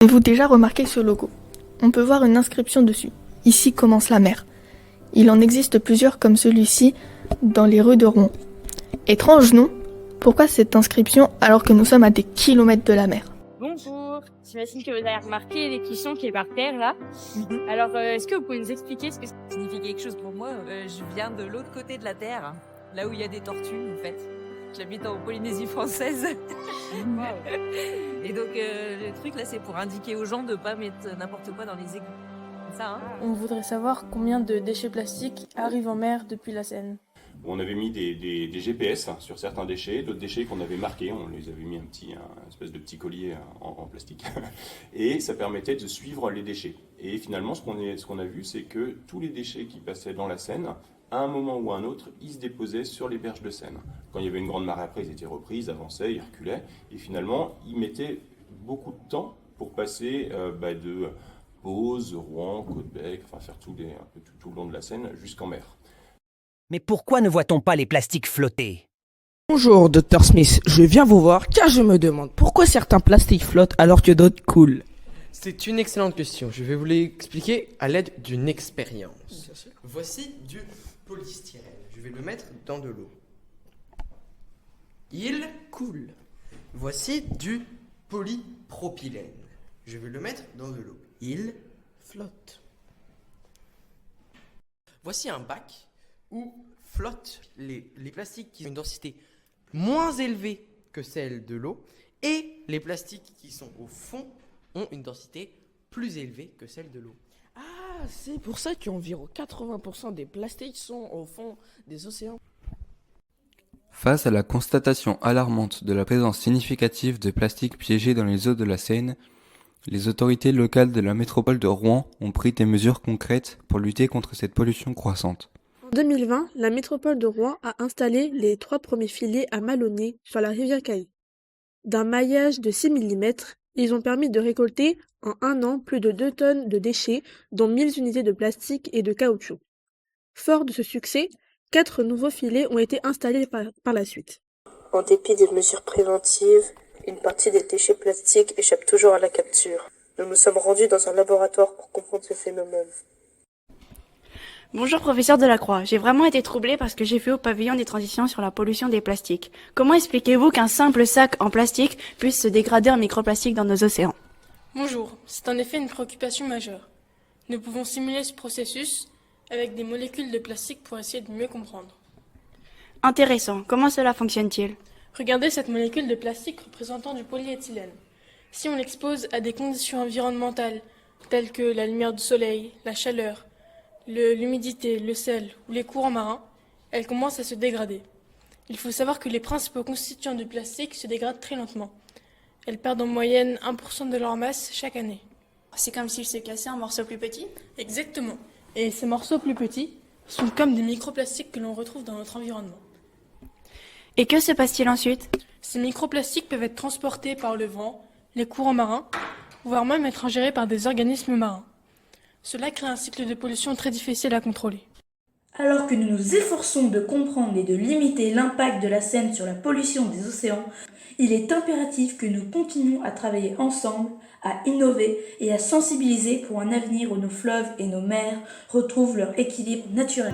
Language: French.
Avez-vous déjà remarqué ce logo? On peut voir une inscription dessus. Ici commence la mer. Il en existe plusieurs comme celui-ci dans les rues de Rouen. Étrange, non? Pourquoi cette inscription alors que nous sommes à des kilomètres de la mer? Bonjour, j'imagine que vous avez remarqué l'écusson qui est par terre là. Alors, est-ce que vous pouvez nous expliquer ce que ça Signifie quelque chose pour moi. Je viens de l'autre côté de la Terre, là où il y a des tortues en fait. J'habite en Polynésie française. Et donc le truc là, c'est pour indiquer aux gens de pas mettre n'importe quoi dans les égouts. C'est ça, hein? On voudrait savoir combien de déchets plastiques arrivent en mer depuis la Seine. On avait mis des GPS sur certains déchets, d'autres déchets qu'on avait marqués, on les avait mis un espèce de petit collier en plastique, et ça permettait de suivre les déchets. Et finalement, ce qu'on a vu, c'est que tous les déchets qui passaient dans la Seine, à un moment ou à un autre, ils se déposaient sur les berges de Seine. Quand il y avait une grande marée après, ils étaient repris, ils avançaient, ils reculaient, et finalement, ils mettaient beaucoup de temps pour passer de Pose, Rouen, Côte-Bec, enfin faire un peu tout le long de la Seine jusqu'en mer. Mais pourquoi ne voit-on pas les plastiques flotter? Bonjour, Dr Smith. Je viens vous voir car je me demande pourquoi certains plastiques flottent alors que d'autres coulent. C'est une excellente question. Je vais vous l'expliquer à l'aide d'une expérience. Voici du polystyrène. Je vais le mettre dans de l'eau. Il coule. Voici du polypropylène. Je vais le mettre dans de l'eau. Il flotte. Voici un bac où flottent les plastiques qui ont une densité moins élevée que celle de l'eau et les plastiques qui sont au fond ont une densité plus élevée que celle de l'eau. Ah, c'est pour ça qu'environ 80% des plastiques sont au fond des océans. Face à la constatation alarmante de la présence significative de plastique piégé dans les eaux de la Seine, les autorités locales de la métropole de Rouen ont pris des mesures concrètes pour lutter contre cette pollution croissante. En 2020, la métropole de Rouen a installé les 3 premiers filets à Malonnet sur la rivière Cailly. D'un maillage de 6 mm, ils ont permis de récolter en un an plus de 2 tonnes de déchets, dont 1000 unités de plastique et de caoutchouc. Fort de ce succès, 4 nouveaux filets ont été installés par la suite. En dépit des mesures préventives, une partie des déchets plastiques échappe toujours à la capture. Nous nous sommes rendus dans un laboratoire pour comprendre ce phénomène. Bonjour professeur Delacroix, j'ai vraiment été troublée parce que j'ai fait au pavillon des transitions sur la pollution des plastiques. Comment expliquez-vous qu'un simple sac en plastique puisse se dégrader en microplastiques dans nos océans? Bonjour, c'est en effet une préoccupation majeure. Nous pouvons simuler ce processus avec des molécules de plastique pour essayer de mieux comprendre. Intéressant, comment cela fonctionne-t-il? Regardez cette molécule de plastique représentant du polyéthylène. Si on l'expose à des conditions environnementales telles que la lumière du soleil, la chaleur, l'humidité, le sel ou les courants marins, elle commence à se dégrader. Il faut savoir que les principaux constituants du plastique se dégradent très lentement. Elles perdent en moyenne 1% de leur masse chaque année. C'est comme s'ils se cassaient en morceaux plus petits? Exactement. Et ces morceaux plus petits sont comme des microplastiques que l'on retrouve dans notre environnement. Et que se passe-t-il ensuite? Ces microplastiques peuvent être transportés par le vent, les courants marins, voire même être ingérés par des organismes marins. Cela crée un cycle de pollution très difficile à contrôler. Alors que nous nous efforçons de comprendre et de limiter l'impact de la Seine sur la pollution des océans, il est impératif que nous continuions à travailler ensemble, à innover et à sensibiliser pour un avenir où nos fleuves et nos mers retrouvent leur équilibre naturel.